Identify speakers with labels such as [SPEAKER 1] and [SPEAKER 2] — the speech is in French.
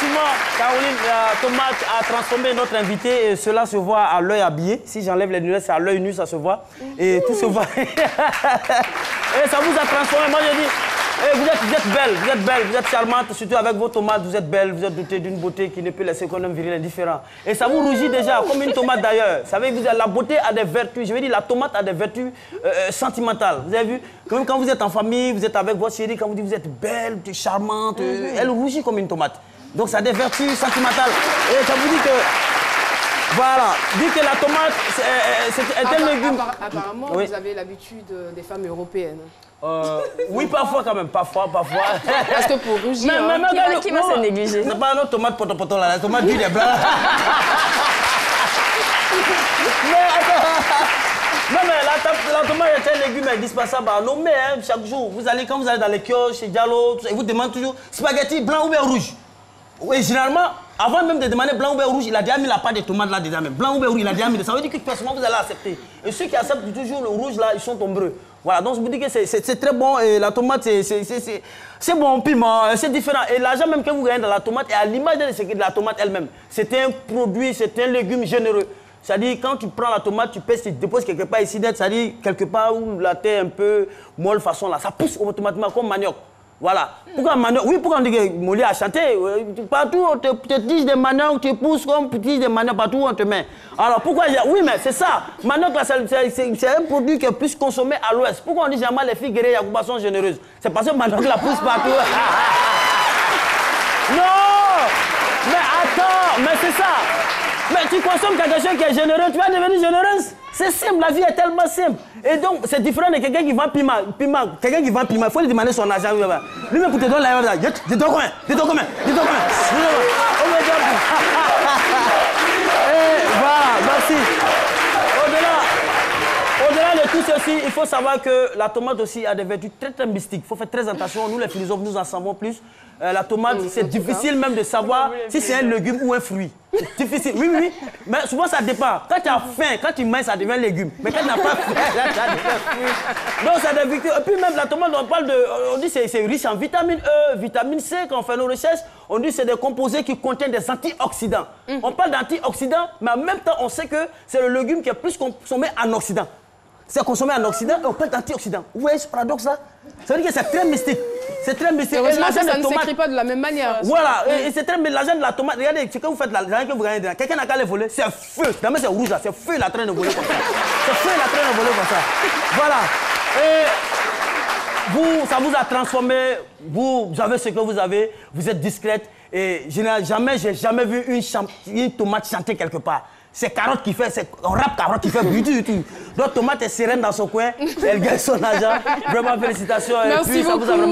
[SPEAKER 1] effectivement, Caroline, la tomate a transformé notre invité et cela se voit à l'œil habillé. Si j'enlève les lunettes, c'est à l'œil nu, ça se voit. Et tout se voit. Et ça vous a transformé. Moi, je dis, vous êtes belle, vous êtes charmante, surtout avec vos tomates, vous êtes belle, vous êtes dotée d'une beauté qui ne peut laisser qu'un homme viril indifférent. Et ça vous rougit déjà, comme une tomate d'ailleurs. Vous savez, la beauté a des vertus, je veux dire, la tomate a des vertus sentimentales. Vous avez vu, même quand vous êtes en famille, vous êtes avec votre chérie, quand vous dites vous êtes belle, vous êtes charmante, elle rougit comme une tomate. Donc ça a des vertus sentimentales. Et ça vous dit que... Voilà, dit que la tomate, c'est un légume.
[SPEAKER 2] Apparemment, oui. Vous avez l'habitude des femmes européennes.
[SPEAKER 1] Oui, parfois quand même, parfois.
[SPEAKER 2] Parce que pour rougir,
[SPEAKER 3] qui va se négliger?
[SPEAKER 1] C'est pas notre tomate poto là, la tomate d'huile est blanche. Mais attends, non mais la tomate est un légume indispensable à nommer chaque jour. Quand vous allez dans les kiosques, chez Diallo, ils vous demandent toujours spaghetti blanc ou bien rouge. Oui, généralement, avant même de demander blanc ou bien rouge, il a déjà mis la pâte de tomate là déjà même. Blanc ou bien rouge, il a déjà mis. Ça veut dire que personnellement vous allez accepter. Et ceux qui acceptent toujours le rouge là, ils sont nombreux. Voilà, donc je vous dis que c'est très bon et la tomate c'est bon, piment, c'est différent. Et l'argent même que vous gagnez dans la tomate est à l'image de la tomate elle-même. C'est un produit, c'est un légume généreux. C'est-à-dire quand tu prends la tomate, tu pèses, tu déposes quelque part ici, c'est-à-dire quelque part où la terre est un peu molle façon là, ça pousse automatiquement comme manioc. Voilà. Pourquoi manioc? Oui, pourquoi on dit que Molly a chanté? Partout on te tige des manioc, tu pousses comme tige des manioc partout où on te met. Alors pourquoi? Oui, mais c'est ça. Manioc là, c'est un produit qui est plus consommé à l'ouest. Pourquoi on dit jamais les filles guerrières Yacouba sont généreuses? C'est parce que manioc la pousse partout. Non! Mais attends, mais c'est ça. Mais tu consommes quelque chose qui est généreux, tu vas devenir généreuse. C'est simple, la vie est tellement simple. Et donc, c'est différent de quelqu'un qui vend piment. Quelqu'un qui vend piment, il faut lui demander son argent. Lui-même, pour te donner l'argent, je te donne combien? Je te donne combien? Je te donne combien? Et voilà, merci. Au-delà de tout ceci, il faut savoir que la tomate aussi a des vertus très très mystiques. Il faut faire très attention. Nous, les philosophes, nous en savons plus. La tomate, c'est difficile même de savoir si c'est un légume ou un fruit. C'est difficile. Oui. Mais souvent, ça dépend. Quand tu as faim, quand tu manges, ça devient légume. Mais quand tu n'as pas faim, ça devient fruit. Donc, ça devient... Et puis même, la tomate, on parle de... On dit que c'est riche en vitamine E, vitamine C. Quand on fait nos recherches, on dit que c'est des composés qui contiennent des antioxydants. On parle d'antioxydants, mais en même temps, on sait que c'est le légume qui est plus consommé en Occident. C'est consommé en Occident et on parle d'antioxydants. Vous voyez ce paradoxe là? Ça veut dire que c'est très mystique. C'est très mystique.
[SPEAKER 2] Heureusement que ça ne s'écrit pas de la même manière.
[SPEAKER 1] Voilà, et c'est très... Mais l'argent de la tomate, regardez, ce que vous faites, l'argent que vous gagnez dedans, quelqu'un n'a qu'à les voler, c'est feu. Finalement, c'est rouge là, c'est feu, il est en train de voler comme ça. C'est feu, il est en train de voler comme ça. Voilà. Et vous, ça vous a transformé, vous avez ce que vous avez, vous êtes discrète. Et j'ai jamais vu une tomate chanter quelque part. C'est carotte qui fait, c'est rap carotte qui fait du tout. Donc tomate est sereine dans son coin, elle gagne son argent. Vraiment félicitations.
[SPEAKER 2] Merci beaucoup.